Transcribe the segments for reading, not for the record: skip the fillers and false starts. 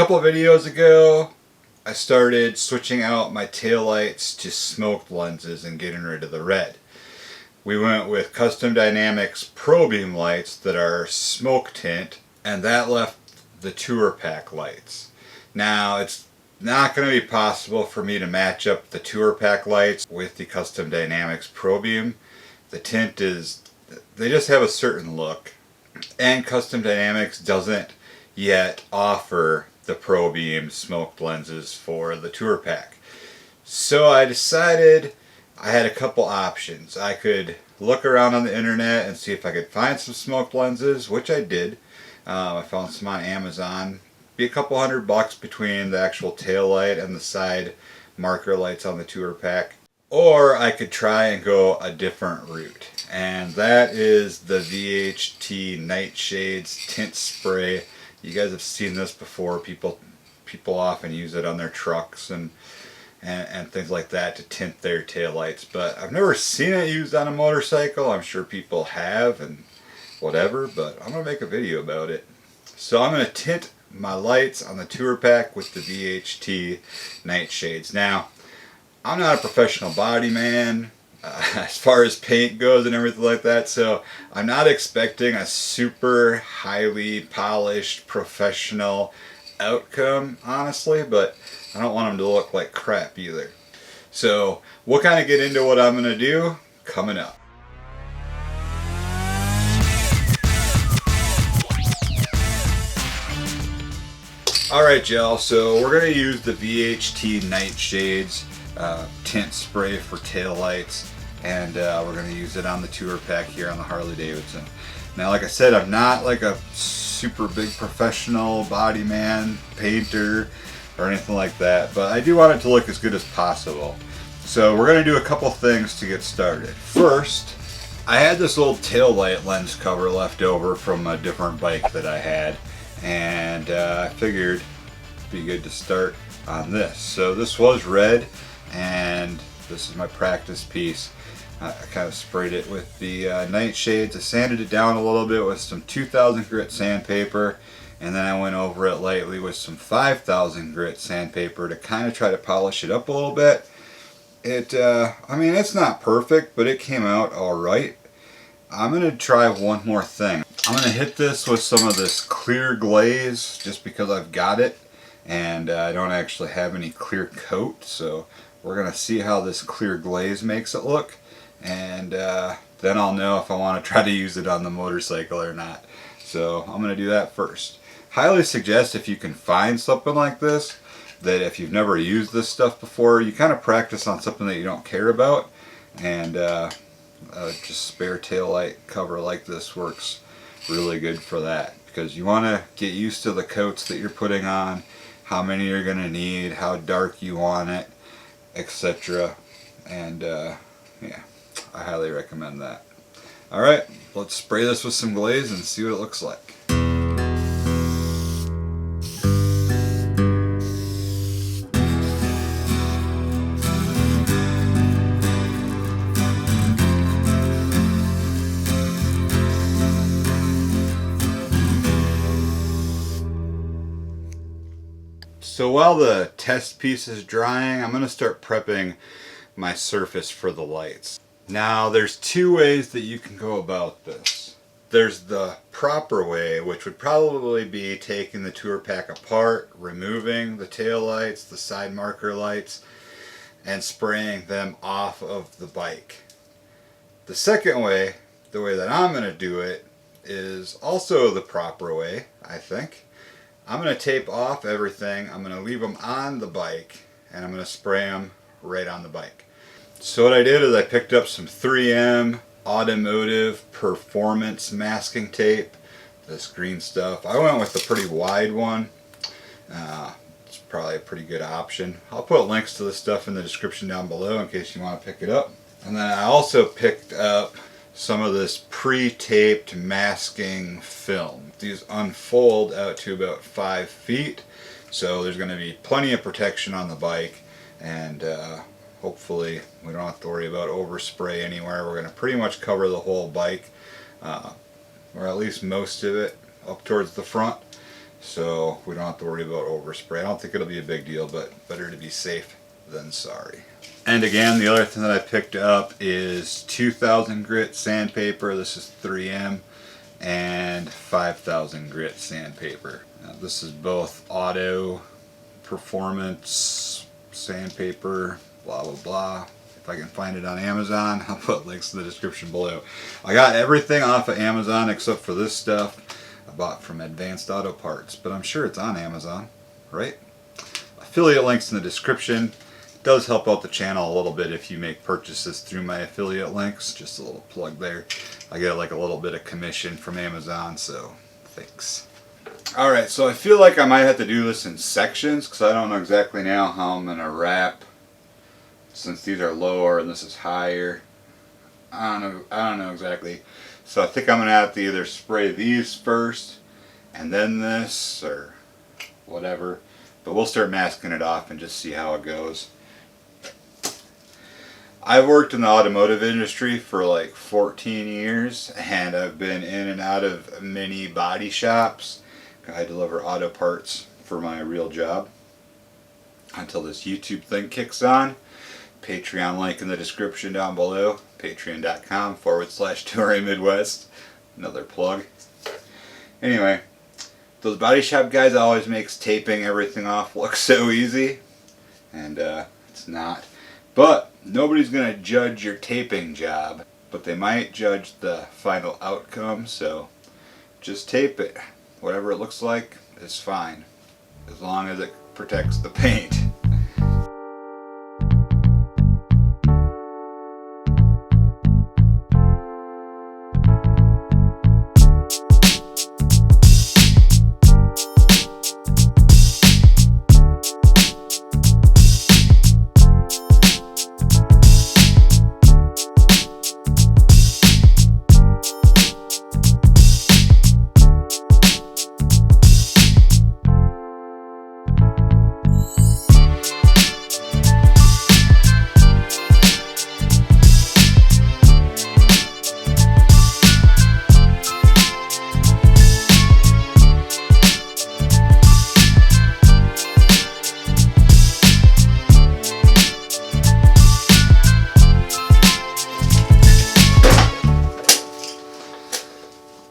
couple of videos ago, I started switching out my taillights to smoked lenses and getting rid of the red. We went with Custom Dynamics Pro Beam lights that are smoke tint, and that left the tour pack lights. Now it's not going to be possible for me to match up the tour pack lights with the Custom Dynamics Pro Beam. The tint is, they just have a certain look, and Custom Dynamics doesn't yet offer the Pro Beam smoked lenses for the tour pack. So I decided I had a couple options. I could look around on the internet and see if I could find some smoked lenses, which I did. I found some on Amazon. Be a couple $100 between the actual tail light and the side marker lights on the tour pack. Or I could try and go a different route, and that is the VHT NiteShade's tint spray. You guys have seen this before. People often use it on their trucks and things like that to tint their taillights, but I've never seen it used on a motorcycle. I'm sure people have and whatever, but I'm going to make a video about it. So I'm going to tint my lights on the tour pack with the VHT NiteShades. Now, I'm not a professional body man as far as paint goes and everything like that, so I'm not expecting a super highly polished professional outcome, honestly, but I don't want them to look like crap either. So we'll kind of get into what I'm going to do coming up. Alright y'all, so we're going to use the VHT NiteShades tint spray for tail lights, and we're going to use it on the tour pack here on the Harley Davidson. Now, like I said, I'm not like a super big professional body man, painter, or anything like that, but I do want it to look as good as possible. So we're going to do a couple things to get started. First, I had this little tail light lens cover left over from a different bike that I had, and I figured it'd be good to start on this. So this was red, and this is my practice piece. I kind of sprayed it with the NiteShades. I sanded it down a little bit with some 2000 grit sandpaper, and then I went over it lightly with some 5000 grit sandpaper to kind of try to polish it up a little bit. I mean, it's not perfect, but it came out alright. I'm going to try one more thing. I'm going to hit this with some of this clear glaze just because I've got it, and I don't actually have any clear coat, so we're going to see how this clear glaze makes it look, and then I'll know if I want to try to use it on the motorcycle or not. So I'm going to do that first. Highly suggest, if you can find something like this, that if you've never used this stuff before, you kind of practice on something that you don't care about, and just spare tail light cover like this works really good for that, because you want to get used to the coats that you're putting on, how many you're going to need, how dark you want it, etc. And yeah, I highly recommend that. Alright, let's spray this with some glaze and see what it looks like. So while the test piece is drying, I'm going to start prepping my surface for the lights. Now, there's two ways that you can go about this. There's the proper way, which would probably be taking the tour pack apart, removing the tail lights, the side marker lights, and spraying them off of the bike. The second way, the way that I'm going to do it, is also the proper way, I think. I'm going to tape off everything, I'm going to leave them on the bike, and I'm going to spray them right on the bike. So what I did is I picked up some 3M Automotive Performance masking tape, this green stuff. I went with a pretty wide one. It's probably a pretty good option. I'll put links to this stuff in the description down below in case you want to pick it up. And then I also picked up some of this pre-taped masking film. These unfold out to about 5 feet, so there's going to be plenty of protection on the bike, and hopefully we don't have to worry about overspray anywhere. We're going to pretty much cover the whole bike, or at least most of it, up towards the front, so we don't have to worry about overspray. I don't think it'll be a big deal, but better to be safe than sorry. And again, the other thing that I picked up is 2000 grit sandpaper. This is 3M, and 5000 grit sandpaper. This is both auto performance sandpaper, blah blah blah. If I can find it on Amazon, I'll put links in the description below. I got everything off of Amazon except for this stuff I bought from Advanced Auto Parts, but I'm sure it's on Amazon, right? Affiliate links in the description. It does help out the channel a little bit if you make purchases through my affiliate links. Just a little plug there. I get like a little bit of commission from Amazon, so thanks. Alright, so I feel like I might have to do this in sections because I don't know exactly now how I'm going to wrap, since these are lower and this is higher. I don't know exactly. So I think I'm going to have to either spray these first and then this or whatever. But we'll start masking it off and just see how it goes. I've worked in the automotive industry for like 14 years, and I've been in and out of many body shops. I deliver auto parts for my real job until this YouTube thing kicks on. Patreon link in the description down below. Patreon.com/touringmidwest. Another plug. Anyway, those body shop guys always makes taping everything off look so easy, and it's not. But nobody's gonna judge your taping job, but they might judge the final outcome. So just tape it. Whatever it looks like is fine, as long as it protects the paint.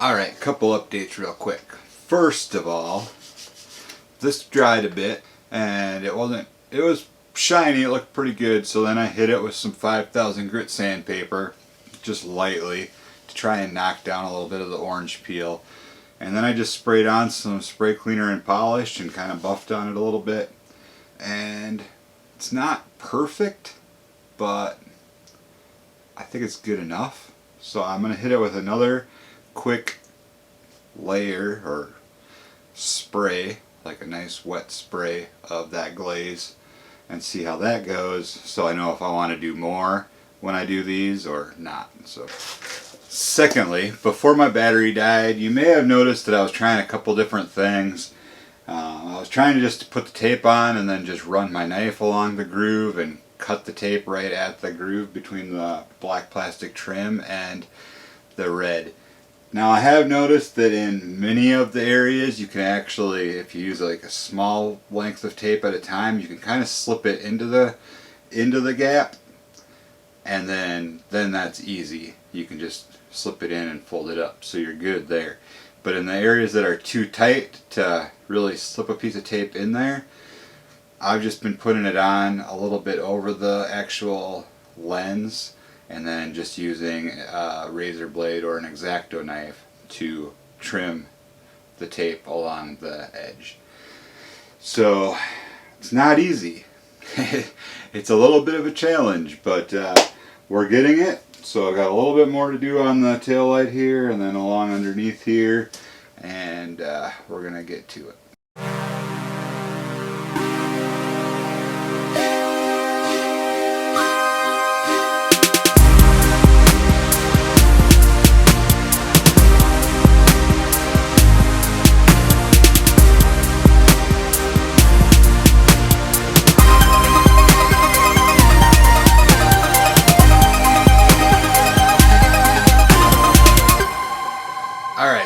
Alright, couple updates real quick. First of all, this dried a bit and it was shiny, it looked pretty good, so then I hit it with some 5000 grit sandpaper, just lightly, to try and knock down a little bit of the orange peel. And then I just sprayed on some spray cleaner and polished and kind of buffed on it a little bit. And it's not perfect, but I think it's good enough. So I'm going to hit it with another quick layer or spray, like a nice wet spray of that glaze, and see how that goes, so I know if I want to do more when I do these or not. So secondly, before my battery died, you may have noticed that I was trying a couple different things. I was trying to just put the tape on and then just run my knife along the groove and cut the tape right at the groove between the black plastic trim and the red. Now I have noticed that in many of the areas you can actually, if you use like a small length of tape at a time, you can kind of slip it into the gap, and then that's easy. You can just slip it in and fold it up, so you're good there. But in the areas that are too tight to really slip a piece of tape in there, I've just been putting it on a little bit over the actual lens, and then just using a razor blade or an X-Acto knife to trim the tape along the edge. So it's not easy. It's a little bit of a challenge, but we're getting it. So I've got a little bit more to do on the tail light here and then along underneath here, and we're gonna get to it.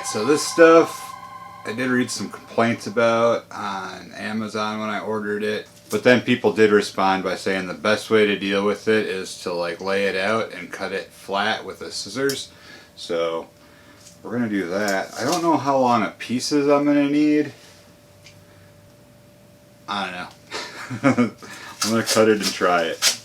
So this stuff I did read some complaints about on Amazon when I ordered it, but then people did respond by saying the best way to deal with it is to like lay it out and cut it flat with the scissors. So we're gonna do that. I don't know how long of pieces I'm gonna need. I don't know. I'm gonna cut it and try it.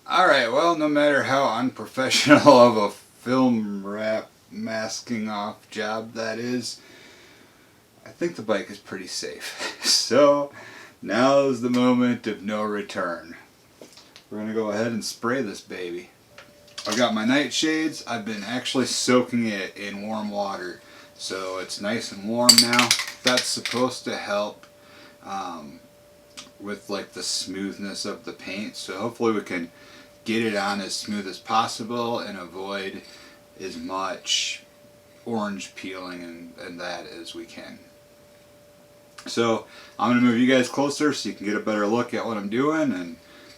Alright, well, no matter how unprofessional of a film wrap masking off job that is, I think the bike is pretty safe. So, now is the moment of no return. We're going to go ahead and spray this baby. I've got my NiteShades. I've been actually soaking it in warm water, so it's nice and warm now. That's supposed to help with like the smoothness of the paint, so hopefully we can get it on as smooth as possible and avoid as much orange peeling and that as we can. So I'm going to move you guys closer so you can get a better look at what I'm doing, and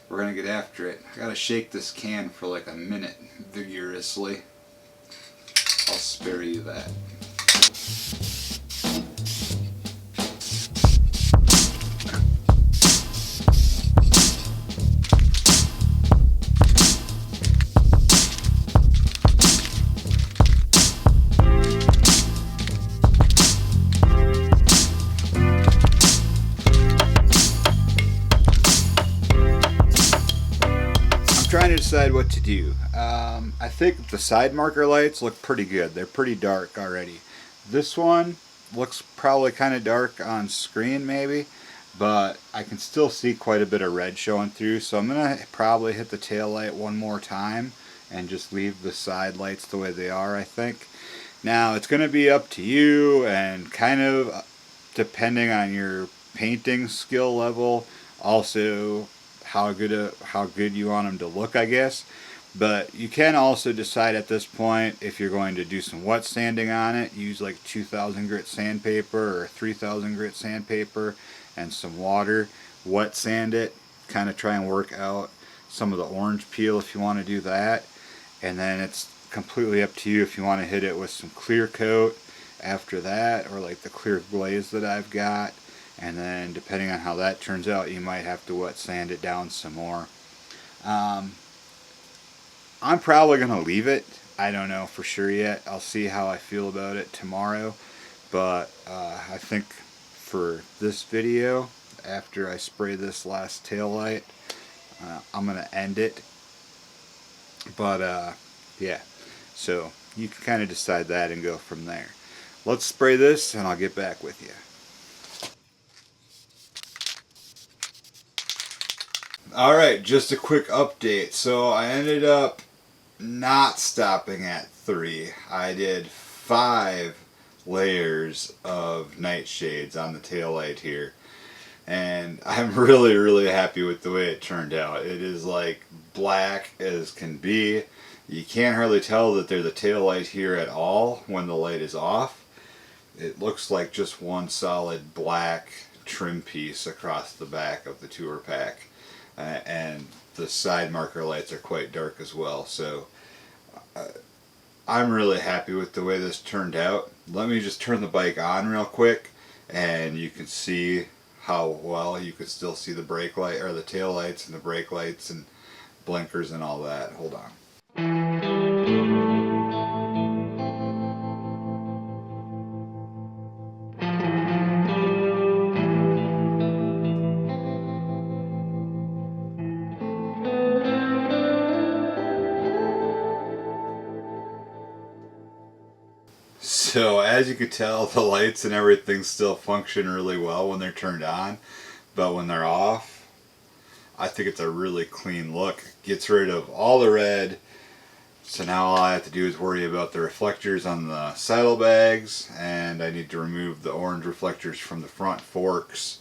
we're going to get after it. I got to shake this can for like a minute vigorously. I'll spare you that. Trying to decide what to do. I think the side marker lights look pretty good. They're pretty dark already. This one looks probably kind of dark on screen maybe, but I can still see quite a bit of red showing through, so I'm going to probably hit the tail light one more time and just leave the side lights the way they are, I think. Now it's going to be up to you, and kind of depending on your painting skill level, also how good you want them to look, I guess. But you can also decide at this point if you're going to do some wet sanding on it. Use like 2000 grit sandpaper or 3000 grit sandpaper and some water. Wet sand it, kind of try and work out some of the orange peel if you want to do that. And then it's completely up to you if you want to hit it with some clear coat after that, or like the clear glaze that I've got. And then depending on how that turns out, you might have to wet sand it down some more. I'm probably going to leave it. I don't know for sure yet. I'll see how I feel about it tomorrow. But I think for this video, after I spray this last tail light, I'm going to end it. But yeah, so you can kind of decide that and go from there. Let's spray this and I'll get back with you. Alright, just a quick update. So I ended up not stopping at 3. I did 5 layers of NiteShades on the taillight here. And I'm really happy with the way it turned out. It is like black as can be. You can't hardly tell that there's a taillight here at all when the light is off. It looks like just one solid black trim piece across the back of the tour pack. And the side marker lights are quite dark as well, so I'm really happy with the way this turned out. let me just turn the bike on real quick, and you can see how well you could still see the brake light, or the tail lights and the brake lights and blinkers and all that. Hold on. So as you can tell, the lights and everything still function really well when they're turned on, but when they're off, I think it's a really clean look. It gets rid of all the red, so now all I have to do is worry about the reflectors on the saddlebags, and I need to remove the orange reflectors from the front forks,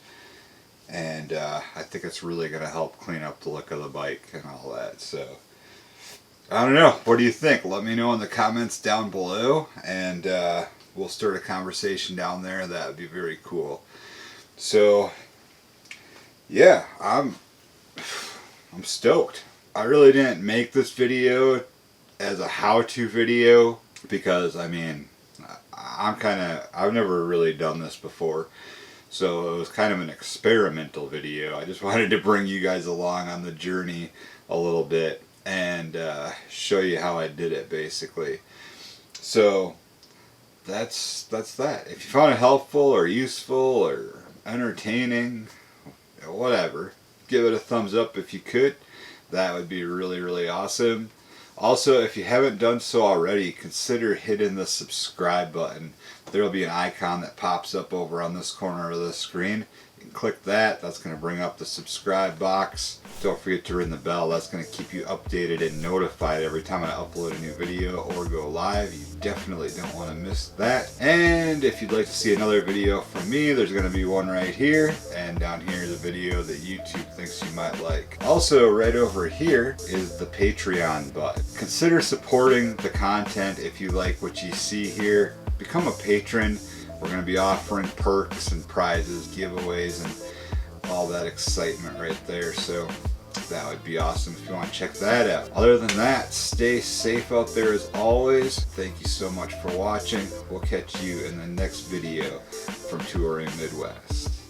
and I think it's really going to help clean up the look of the bike and all that. So I don't know. What do you think? Let me know in the comments down below, and we'll start a conversation down there. That would be very cool. So yeah, I'm stoked. I really didn't make this video as a how-to video because, I mean, I've never really done this before. So it was kind of an experimental video. I just wanted to bring you guys along on the journey a little bit and show you how I did it, basically. So that's that. If you found it helpful or useful or entertaining, whatever, give it a thumbs up if you could. That would be really, really awesome. Also, if you haven't done so already, consider hitting the subscribe button. There will be an icon that pops up over on this corner of the screen. You can click that. That's going to bring up the subscribe box. Don't forget to ring the bell. That's going to keep you updated and notified every time I upload a new video or go live. You definitely don't want to miss that. And if you'd like to see another video from me, there's going to be one right here. And down here is a video that YouTube thinks you might like. Also, right over here is the Patreon button. Consider supporting the content if you like what you see here. Become a patron. We're going to be offering perks and prizes, giveaways, and all that excitement right there. So that would be awesome if you want to check that out. Other than that, stay safe out there as always. Thank you so much for watching. We'll catch you in the next video from Touring Midwest.